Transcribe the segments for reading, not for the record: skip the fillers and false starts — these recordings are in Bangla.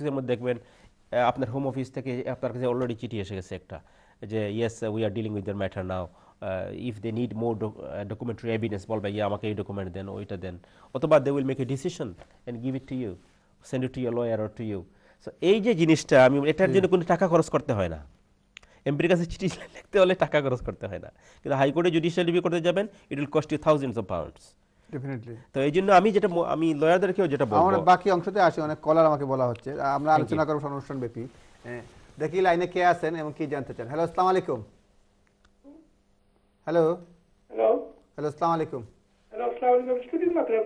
এর মধ্যে দেখবেন আপনার হোম অফিস থেকে আপনার কাছে অলরেডি চিঠি এসে গেছে একটা, যে yes we are dealing with their matter now, if they need more documentary evidence বলবে ইয়ে আমাকে এই ডকুমেন্ট দেন, ওইটা দেন, অথবা they will make a decision and give it to you, send it to your lawyer or to you. So এই যে জিনিসটা, আমি এটার জি জন্য কোনো টাকা খরচ করতে হয় না। এমপির কাছে চিঠি লিখতে হলে টাকা খরচ করতে হয় না, কিন্তু হাইকোর্টে জুডিশিয়াল রিভিউ করতে যাবেন, it will cost you thousands of pounds. Definitely. তো এই জন্য আমি যেটা আমি লয়ারদেরকেও যেটা আমরা বলবো। বাকি অংশতে আসি, অনেক কলার আমাকে বলা হচ্ছে, আমরা থ্যাংক ইউ। আলোচনা করব অনুষ্ঠান ব্যাপী। দেখি লাইনে কে আছেন এবং কি জানতে চান। হ্যালো, আসসালামু আলাইকুম। হ্যালো हेलो হ্যালো, আসসালামু আলাইকুম। हेलो अस्सलाम वालेकुम स्टूडियो में आते हैं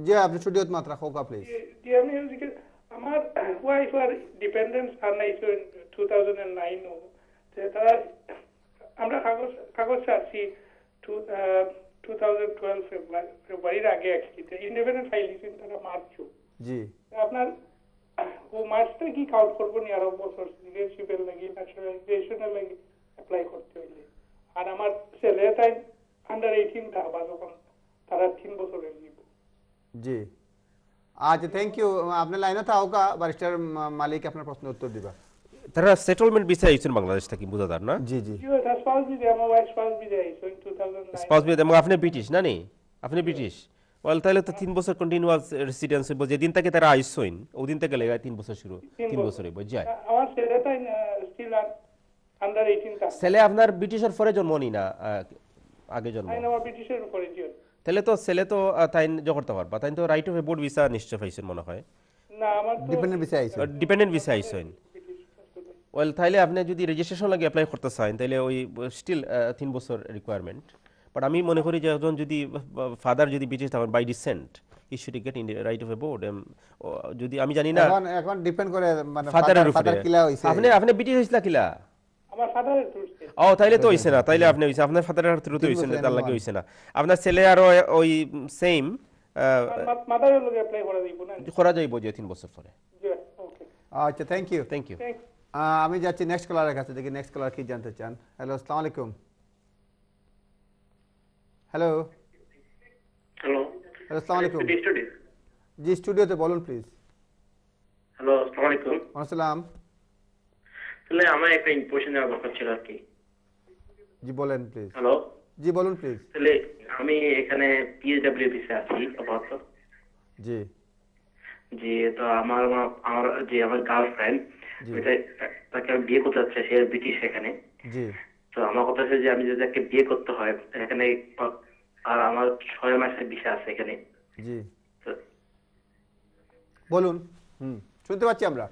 জি, আপনি স্টুডিওতে মাত্রা হোকা প্লিজ। जी हमने जिक्र আমার ওয়াইফ আর ডিপেন্ডেন্স আর নাই 2009 ও তারা আমরা কাগজ কাগজ চাচ্ছি 2012 ফেব্রুয়ারির আগে অ্যাকচুয়ালি ইন্ডিপেন্ডেন্ট ফাইল দিয়েছেন তারা মার্চে। জি আপনার ও মার্চটা কি কাউন্ট করবো নি আরো বছর সিটিজেনশিপের লাগি ন্যাশনালাইজেশনের লাগি অ্যাপ্লাই করতে হইলে? আর আমার ছেলে তাই আন্ডার 18 টা বা যখন তারা 3 বছরের দিব। জি আচ্ছা, থ্যাংক ইউ। আপনি লাইনে থাকা, ব্যারিস্টার মালিক আপনার প্রশ্নের উত্তর দিবা। তারা সেটেলমেন্ট ভিসা আইছেন বাংলাদেশ থেকে, বোঝাদার না? জি জি You that's supposed to be my wife's supposed to be there so in 2009. Spouse বিয়ে, এবং আপনি ব্রিটিশ না নি? আপনি ব্রিটিশ, ওয়েল তাহলে তো 3 বছর কন্টিনিউয়াস রেসিডেন্স হইব, যেদিন থেকে তারা আইসইন ওদিন থেকে লেগে 3 বছর শুরু, 3 বছর হইব যায়। আমার ছেলে তাই still under 18 টা। ছেলে আপনার ব্রিটিশের পরে জন্ম নি না, আগে জন্ম? আইন আমার ব্রিটিশের উপরে জিও। তাহলে তো ছেলে তো তাই করতে পারবা, তাই তো রাইট অফ বোর্ড ভিসা নিশ্চয় পাইছেন মনে হয়, না আমার তো ডিপেন্ডেন্ট বিষয় আইছে। Dependent visa আইসইন। ওয়েল তাহলে আপনি যদি রেজিস্ট্রেশন লাগে অ্যাপ্লাই করতে চান, তাহলে ওই স্টিল 3 বছর রিকোয়ারমেন্ট। বাট আমি মনে করি যে একজন যদি ফাদার যদি ব্রিটিশ থাকেন by descent, he should get in right of a board. যদি আমি জানি না এখন এখন ডিপেন্ড করে মানে ফাদারের উপরে। ফাদার কিলা হইছে। আপনি ব্রিটিশ হইছিলা কিলা? আমার ফাদারের টুরছে। ও তাইলে তো হইছে না, তাইলে আপনি হইছে আপনার ফাদারের থ্রুতে হইছে না, তার লাগে হইছে না। আপনার ছেলে আর ওই সেম মাদারের লগে অ্যাপ্লাই করে দিব না। করা যাইব যে 3 বছর পরে। জি ওকে আচ্ছা, thank you. Thank you. Thanks. আমি যাচ্ছি নেক্সট কলারের কাছে, দেখি নেক্সট কলার কি জানতে চান। হ্যালো, আসসালামু আলাইকুম। হ্যালো হ্যালো হ্যালো, আসসালামু আলাইকুম। স্টুডিও। জি, স্টুডিওতে বলুন প্লিজ। হ্যালো, আসসালামু আলাইকুম। আসসালাম। তাহলে আমার একটা ইনফরমেশন নেওয়ার দরকার ছিল আর কি। জি বলেন প্লিজ। হ্যালো, জি বলুন প্লিজ। তাহলে আমি এখানে পিএসডব্লিউ ভিসা আছি আপাতত। জি যে তো আমার আমার যে আমার গার্লফ্রেন্ড, জি তাকে আমি বিয়ে করতে চাচ্ছি, সে ব্রিটিশ এখানে। জি তো আমার কথা হচ্ছে যে আমি যদি তাকে বিয়ে করতে হয় এখানে, আর আমার 6 মাসের ভিসা আছে এখানে। জি তো বলুন। শুনতে পাচ্ছি আমরা।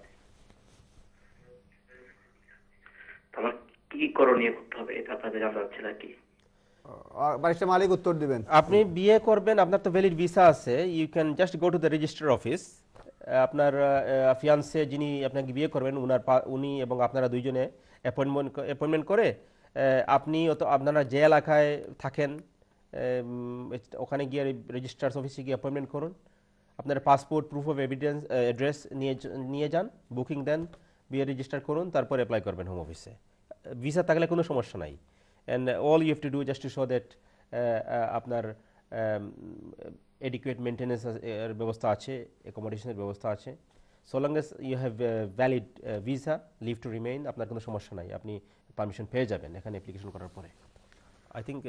আমার কি করণীয় করতে হবে এটা আপনাদের জানতে চাচ্ছিল আর কি। ব্যারিস্টার মালিক উত্তর দিবেন। আপনি বিয়ে করবেন, আপনার তো ভ্যালিড ভিসা আছে, you can just go to the registrar office. আপনার ফিয়ান্সে যিনি আপনাকে বিয়ে করবেন উনি এবং আপনারা দুইজনে অ্যাপয়েন্টমেন্ট করে, আপনি আপনারা যে এলাকায় থাকেন ওখানে গিয়ে রেজিস্ট্রার অফিসে গিয়ে অ্যাপয়েন্টমেন্ট করুন। আপনার passport, proof of evidence, address নিয়ে যান, বুকিং দেন, বিয়ে রেজিস্টার করুন, তারপর অ্যাপ্লাই করবেন হোম অফিসে। ভিসা থাকলে কোনো সমস্যা নাই। And all you have to do just to show that আপনার এডিকুয়েট মেনটেন্যান্স এর ব্যবস্থা আছে, অ্যাকোমোডেশনের ব্যবস্থা আছে। So long as you have valid visa, leave to remain, আপনার কোনো সমস্যা নাই, আপনি পারমিশন পেয়ে যাবেন এখানে অ্যাপ্লিকেশন করার পরে। I think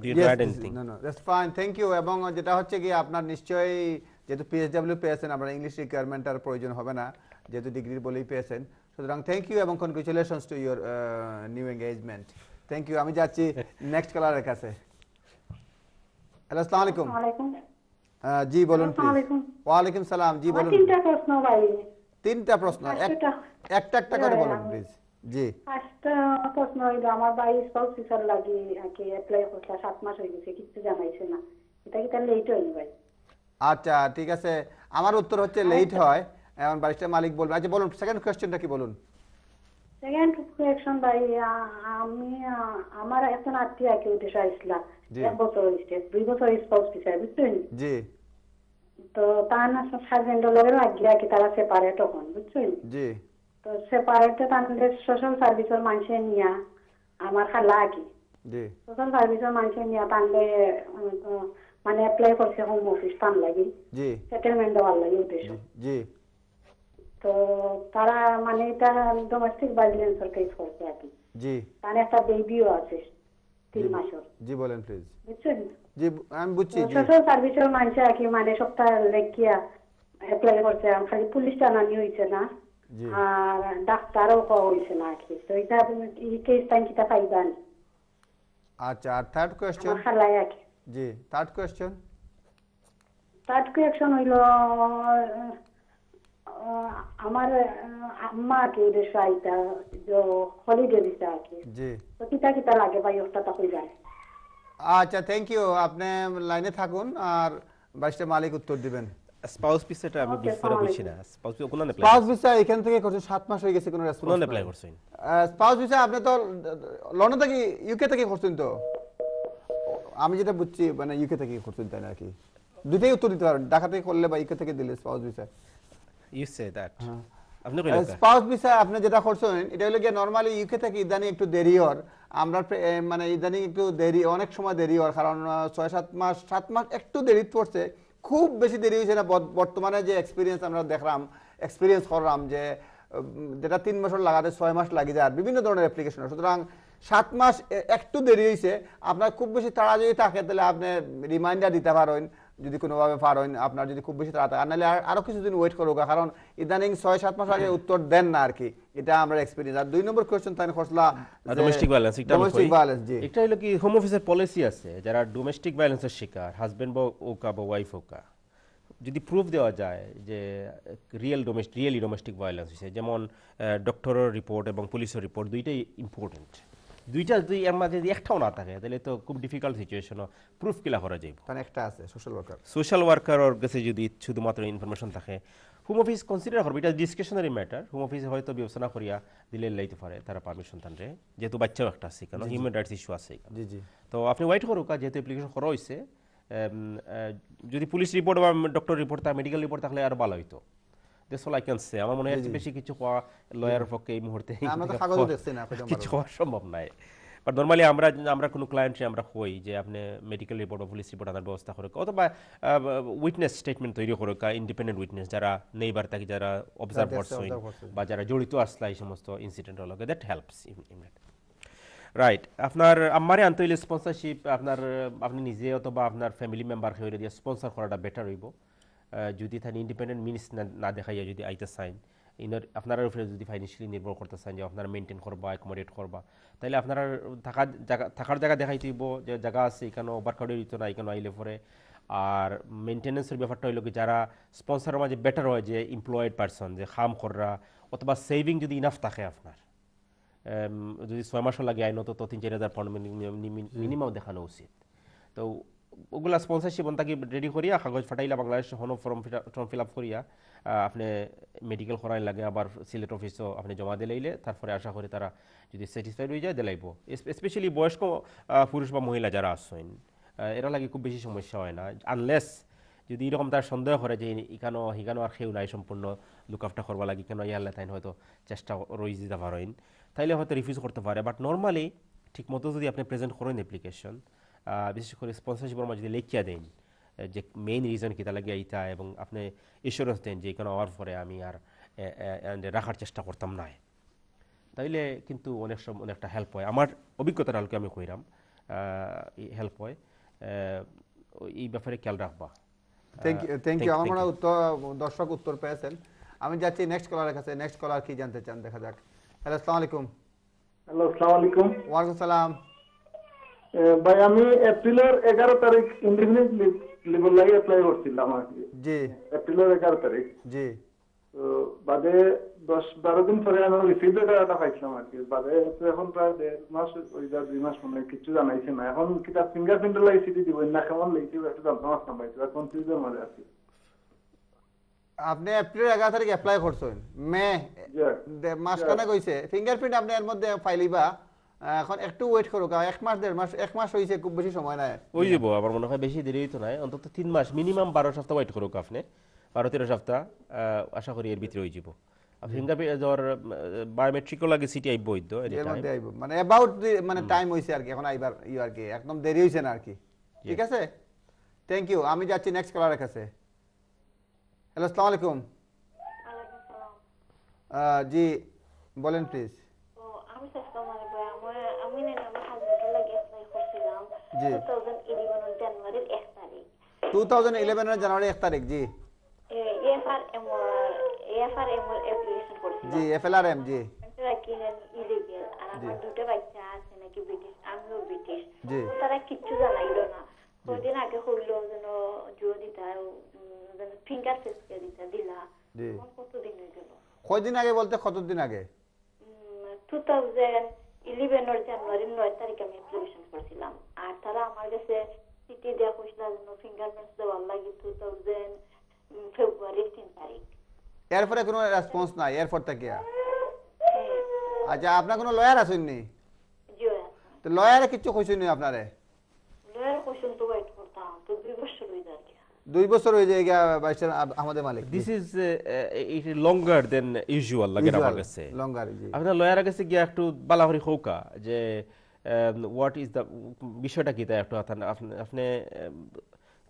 do you add anything? No no, that's fine, thank you. এবং যেটা হচ্ছে কি, আপনার নিশ্চয়ই যেহেতু পিএসডব্লিউ পেয়েছেন, আপনার ইংলিশ রিকোয়ারমেন্টের প্রয়োজন হবে না, যেহেতু ডিগ্রি বলেই পেয়েছেন। সুতরাং থ্যাংক ইউ এবং congratulations to your new engagement. Thank you. আমি যাচ্ছি নেক্সট কলারের কাছে। হ্যালো, আসসালামু আলাইকুম। ওয়ালাইকুম জি বলুন আসসালামু প্লিজ। আলাইকুম। ওয়ালাইকুম সালাম। জি আমার বলুন। তিনটা প্রশ্ন ভাই। তিনটা প্রশ্ন, একটা একটা একটা করে বলুন প্লিজ। জি ফার্স্ট প্রশ্ন হইল, আমার ভাই স্পাউস ভিসার লাগি আগে অ্যাপ্লাই করতে 7 মাস হয়ে গেছে, কিছু জানাইছে না, এটা কি তার লেট হয়নি ভাই? আচ্ছা, ঠিক আছে। আমার উত্তর হচ্ছে লেট হয়, এখন ব্যারিস্টার মালিক বলবেন। আচ্ছা বলুন, সেকেন্ড কোয়েশ্চেনটা কি বলুন। সেকেন্ড কোয়েকশন ভাই, আমি আমার এখন আত্মীয় কেউ দেশে আসলা, জি। 1 বছর হয়েছে, 2 বছর স্পাউস ভিসা, বুঝছেন? জি তো তার না হাজবেন্ডের লগে লাগিয়ে রাখি, তারা সেপারেট হন, বুঝছেন? জি তো সেপারেটে তাদের সোশ্যাল সার্ভিসের মানুষে নিয়ে আমার খালা আগে জি সোশ্যাল সার্ভিসের মানুষে নিয়ে টানলে মানে অ্যাপ্লাই করছে হোম অফিস টান লাগি জি সেটেলমেন্ট দেওয়ার লাগে উদ্দেশ্য। জি তো তারা মানে এটা ডোমেস্টিক ভায়োলেন্সের কেস করছে আর কি। জি তার একটা বেবিও আছে 3 মাসের, জি বলেন প্লিজ। বুঝছেন? জি আমি বুঝছি। জি সোশ্যাল সার্ভিসের মানুষ আর কি মানে সপ্তাহ লেখিয়া অ্যাপ্লাই করছে, খালি পুলিশ জানানি হয়েছে না, জি আর ডাক্তারও কওয়া হয়েছে না আর কি। তো এটা এই কেস টাইম কিটা পাইবান আচ্ছা, আর থার্ড কোয়েশ্চেন। আমার খালাই আর কি। জি থার্ড কোয়েশ্চেন। থার্ড কোয়েকশন হইল আমার আম্মা কি দেশে আইতা যে হলিডে দিছে আর কি। জি তো কিটা কিটা লাগে ভাই ওটা তো কই যায়। আচ্ছা থ্যাংক ইউ, আপনি লাইনে থাকুন আর বাইশটা মালিক উত্তর দিবেন। স্পাউস পিসটা আমি Okay, বুঝতে বুঝছি না। স্পাউস কোন অ্যাপ্লাই স্পাউস ভিসা এখান থেকে করছে 7 মাস হয়ে গেছে, কোনো কোন রেসপন্স অ্যাপ্লাই নাই। করছেন? স্পাউস ভিসা আপনি তো লন্ডন থেকে ইউকে থেকে করছেন তো? আমি যেটা বুঝছি মানে ইউকে থেকে করছেন তাই না কি? দুইটাই উত্তর দিতে পারেন, ঢাকা থেকে করলে বা ইউকে থেকে দিলে spouse visa. You say that আপনি কইলেন স্পাউস ভিসা আপনি যেটা করছেন এটা হলো গিয়ে নরমালি ইউকে থেকে ইদানিং একটু দেরি হয়। আমরা মানে ইদানিং একটু দেরি, অনেক সময় দেরি হয়, কারণ 6-7 মাস 7 মাস একটু দেরি পড়ছে, খুব বেশি দেরি হয়েছে না। বর্তমানে যে এক্সপিরিয়েন্স আমরা দেখলাম, এক্সপিরিয়েন্স করলাম যে যেটা 3 বছর লাগাতে 6 মাস লাগে যায় বিভিন্ন ধরনের অ্যাপ্লিকেশন। সুতরাং 7 মাস একটু দেরি হয়েছে। আপনার খুব বেশি তাড়া যদি থাকে তাহলে আপনি রিমাইন্ডার দিতে পারেন যদি কোনোভাবে পারেন, আপনার যদি খুব বেশি তাড়া থাকে। আর নাহলে আরও কিছুদিন ওয়েট করুক, কারণ ইদানিং 6-7 মাস আগে উত্তর দেন না আর কি। এটা আমরা এক্সপিরিয়েন্স। আর 2 নম্বর কোয়েশ্চেন তাই খসলা ডোমেস্টিক ভায়োলেন্স, এটা আমি ডোমেস্টিক কই ভায়োলেন্স। জি এটা হলো কি হোম অফিসের পলিসি আছে, যারা ডোমেস্টিক ভায়োলেন্সের শিকার হাজবেন্ড বা ওকা বা ওয়াইফ ওকা, যদি প্রুফ দেওয়া যায় যে রিয়েলি ডোমেস্টিক ভায়োলেন্স হয়েছে, যেমন ডক্টরের রিপোর্ট এবং পুলিশের রিপোর্ট দুইটাই ইম্পর্টেন্ট, দুইটা যদি এর মাঝে যদি একটাও না থাকে তাহলে তো খুব ডিফিকাল্ট সিচুয়েশন, প্রুফ কিলা করা যাইব। তার একটা আছে সোশ্যাল ওয়ার্কার। সোশ্যাল ওয়ার্কারের কাছে যদি শুধুমাত্র ইনফরমেশন থাকে, হোম অফিস কনসিডার করবে, এটা ডিসকাশনারি ম্যাটার। হোম অফিসে হয়তো বিবেচনা করিয়া দিলে লাইতে পারে তারা পারমিশন তানরে, যেহেতু বাচ্চাও একটা আছে কেন হিউম্যান রাইটস ইস্যু আছে। জি জি তো আপনি ওয়াইট করুক, যেহেতু অ্যাপ্লিকেশন করা হয়েছে, যদি পুলিশ রিপোর্ট বা ডক্টর রিপোর্ট থাকে, মেডিকেল রিপোর্ট থাকলে আর ভালো হইতো। That's all I can say. আমার মনে হয় বেশি কিছু হওয়া লয়ারের পক্ষে এই মুহূর্তে আমরা তো কাগজও দেখছি না কিছু হওয়া সম্ভব নাই। বাট নর্মালি আমরা কোনো ক্লায়েন্টে আমরা কই যে আপনি মেডিকেল রিপোর্ট বা পুলিশ রিপোর্ট আনার ব্যবস্থা করুক, অথবা উইটনেস স্টেটমেন্ট তৈরি করুক, ইন্ডিপেন্ডেন্ট উইটনেস যারা নেইবার থাকে, যারা অবজার্ভ করছেন বা যারা জড়িত আসলা এই সমস্ত ইনসিডেন্টের লগে, দ্যাট হেল্পস ইন রাইট। আপনার আম্মারে আনতে হইলে স্পন্সরশিপ আপনি নিজে অথবা আপনার ফ্যামিলি মেম্বার হইলে দিয়ে স্পন্সর করাটা বেটার হইব। যদি তাই ইন্ডিপেন্ডেন্ট মিনিস না দেখাইয়া যদি আইতে চাইন, আপনার উপরে যদি ফাইন্যান্সিয়ালি নির্ভর করতে চান যে আপনারা মেনটেন করবা, অ্যাকোমোডেট করবা, তাহলে আপনারা থাকার জায়গা দেখাই দিব যে জায়গা আছে, এখানে ওভারক্রাউডেড হইতো না, এখানে আইলে পরে। আর মেনটেন্যান্সের ব্যাপারটা হইলো কি, যারা স্পন্সরের মাঝে বেটার হয় যে এমপ্লয়েড পারসন, যে খাম কররা অথবা সেভিং যদি ইনাফ থাকে আপনার, যদি 6 মাসও লাগে আইনত তো 3-4 হাজার পাউন্ড মিনিমাম দেখানো উচিত। তো ওগুলা স্পন্সরশিপ তাকে রেডি করিয়া কাগজ ফাটাইলা, বাংলাদেশ হন ফর্ম ফিল আপ করিয়া আপনি মেডিকেল করাই লাগে, আবার সিলেট অফিসও আপনি জমা দিলাইলে, তারপরে আশা করি তারা যদি স্যাটিসফাইড হয়ে যায় দিলাইব। স্পেশালি বয়স্ক পুরুষ বা মহিলা যারা আসছেন, এরা লাগে খুব বেশি সমস্যা হয় না, আনলেস যদি এরকম তার সন্দেহ করে যে হিকানো আর খেউ নাই, সম্পূর্ণ লুক আফটার করবা লাগে, কেন ইয়াল্লা তাই হয়তো চেষ্টা রয়ে দিতে পারেন, তাইলে হয়তো রিফিউজ করতে পারে। বাট নর্মালি ঠিক মতো যদি আপনি প্রেজেন্ট করেন অ্যাপ্লিকেশন, বিশেষ করে স্পন্সরশিপের মাঝে যদি লেখিয়া দেন যে মেইন রিজন কি তা লাগে এইটা, এবং আপনি ইন্স্যুরেন্স দেন যে এখানে হওয়ার পরে আমি আর রাখার চেষ্টা করতাম না, তাইলে কিন্তু অনেকটা হেল্প হয়। আমার অভিজ্ঞতার আলোকে আমি কইরাম হেল্প হয়। এই ব্যাপারে খেয়াল রাখবা। Thank you. আমার মনে হয় দর্শক উত্তর পেয়েছেন। আমি যাচ্ছি নেক্সট কলারের কাছে। নেক্সট কলার কি জানতে চান দেখা যাক। হ্যালো, আসসালামু আলাইকুম। হ্যালো, আসসালামু আলাইকুম। ওয়ালাইকুম সালাম। ভাই আমি এপ্রিলের 11 তারিখ ইনডিফিনিট লিভের লাগে অ্যাপ্লাই করছিলাম আর কি। জি এপ্রিলের 11 তারিখ। জি তো বাদে 10-12 দিন পরে আমি রিসিভ লেটারটা পাইছিলাম আর কি। বাদে এখন প্রায় 1.5 মাস ওই 2 মাস মনে কিছু জানাইছে না। এখন কিটা ফিঙ্গারপ্রিন্ট লাই সিটি দিব না, কেমন লিখছি একটু জানতে পারতাম ভাই, তো কনফিউজের মধ্যে আছি। আপনি এপ্রিলের 11 তারিখ অ্যাপ্লাই করছেন, মে মাসখানে কইছে ফিঙ্গারপ্রিন্ট আপনি এর মধ্যে ফাইলিবা। এখন একটু ওয়েট করুক, 1 মাস 1.5 মাস 1 মাস হইছে, খুব বেশি সময় নাই। ওই যাব আমার মনে হয় বেশি দেরি হইতো না, অন্তত 3 মাস মিনিমাম 12 সপ্তাহ ওয়েট করুক আপনি, 12-13 সপ্তাহ আশা করি এর ভিতরে হয়ে যাব। ফিঙ্গারপ্রিন্ট ধর বায়োমেট্রিকও লাগে, সিটি আইব হইতো এর মধ্যে আইব, মানে অ্যাবাউট মানে টাইম হইছে আর কি, এখন আইবার আর কি একদম দেরি হইছে না আর কি। ঠিক আছে, থ্যাংক ইউ। আমি যাচ্ছি নেক্সট কলারের কাছে। হ্যালো, আসসালামু আলাইকুম। জি বলেন প্লিজ। তো আমি চেষ্টা মানে আমি না আমার হাজবেন্ডের লাগে অ্যাপ্লাই করছিলাম জি। 2011 জানুয়ারির 1 তারিখ 2011 এর জানুয়ারি 1 তারিখ। জি এফআরএম অ্যাপ্লিকেশন করছিলাম। জি এফএলআরএম। জি তারা কি ইলিগেল আর আমার দুটো বাচ্চা আছে নাকি ব্রিটিশ, আমিও ব্রিটিশ। জি। তো তারা কিচ্ছু জানাইলো না। কদিন আগে হইলো যেন জুয়ো দিতা যেন ফিঙ্গার ফেস দিলা। জি এখন কতদিন হয়ে গেল? কয়দিন আগে বলতে কতদিন আগে? 2011 জানুয়ারির 9 তারিখ আমি অ্যাপ্লিকেশন করছিলাম। আর তারা আমার কাছে চিঠি দেওয়া কইছিল যেন ফিঙ্গারপ্রিন্টস দেওয়ার লাগে 2000 ফেব্রুয়ারির 3 তারিখ। এরপরে কোনো রেসপন্স নাই এরপর থেকে? হ্যাঁ, আচ্ছা আপনার কোনো লয়ার আসেননি? জিও তো লয়ারে কিছু কইছেন নি আপনারে? লয়ার কোশ্চেন তো ওয়েট করতাম তো 2 বছর হয়ে যায়। 2 বছর হয়ে যায় বাইশার আমাদের মালিক। This is it longer than usual লাগে আমার কাছে। লঙ্গার। জি আপনার লয়ারের কাছে গিয়া একটু বালাহরি হৌকা যে হোয়াট ইজ দ্য বিষয়টা কি তাই একটু আপনি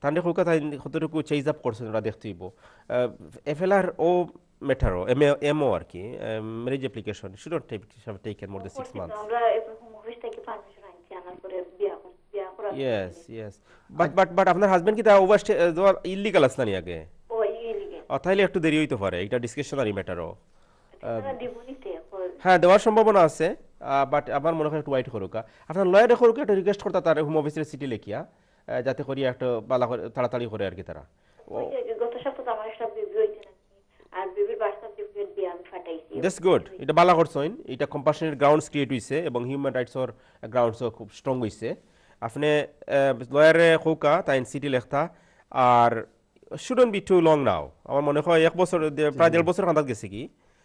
তান্ডে হৌকা তাই কতটুকু চেঞ্জ আপ করছেন ওরা দেখতে হইব। এফএলআর ও মেটারো এমও আর কি marriage application should not taken more than 6 months. আমরা হোম অফিস থেকে পারমিশন আনছি, আনার পরে বিয়া করা। ইয়েস বাট আপনার হাজবেন্ড কি তা ওভারস্টে ইলিগাল আসলানি আগে? ও ইলিগেল। তাহলে একটু দেরি হইতে পারে, এটা ডিসকাশনারি ম্যাটারও। তারা দিবনিতে হ্যাঁ দেওয়ার সম্ভাবনা আছে, বাট আমার মনে হয় একটু ওয়াইট করুকা। আপনার লয়ারে করুকা একটা রিকোয়েস্ট করতে তার হোম অফিসের সিটি লেখিয়া যাতে করি একটা বালা করে তাড়াতাড়ি করে আর কি তারা। গত সপ্তাহে আমার একটা বেবি হইছে নাকি, আর বেবির বার্থ সার্টিফিকেট দিয়ে আমি ফাটাইছি। দ্যাটস গুড, এটা বালা করছেন। এটা কম্পাশনের গ্রাউন্ডস ক্রিয়েট হইছে এবং হিউম্যান রাইটসর গ্রাউন্ডসও খুব স্ট্রং হইছে। আপনি লয়ারে হৌকা তাই সিটি লেখতা আর shouldn't be too long now. আমার মনে হয় 1 বছর প্রায় 1.5 বছর কাঁদাত গেছে কি।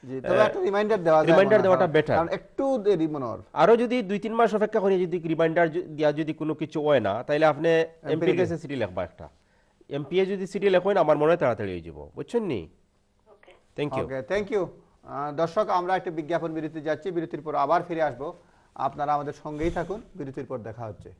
জি তবে একটা রিমাইন্ডার দেওয়া যায়। রিমাইন্ডার দেওয়াটা বেটার, কারণ একটু দেরি মনে হয়। আরো যদি 2-3 মাস অপেক্ষা করি যদি রিমাইন্ডার দিয়া যদি কোনো কিছু হয় না তাহলে আপনি এমপির কাছে সিটি লিখবা একটা। এমপিএ যদি সিটি লেখেন আমার মনে হয় তাড়াতাড়ি হয়ে যাব, বুঝছেন নি? Thank you. Okay thank you. দর্শক আমরা একটা বিজ্ঞাপন বিরতি যাচ্ছি, বিরতির পর আবার ফিরে আসবো। আপনারা আমাদের সঙ্গেই থাকুন, বিরতির পর দেখা হচ্ছে।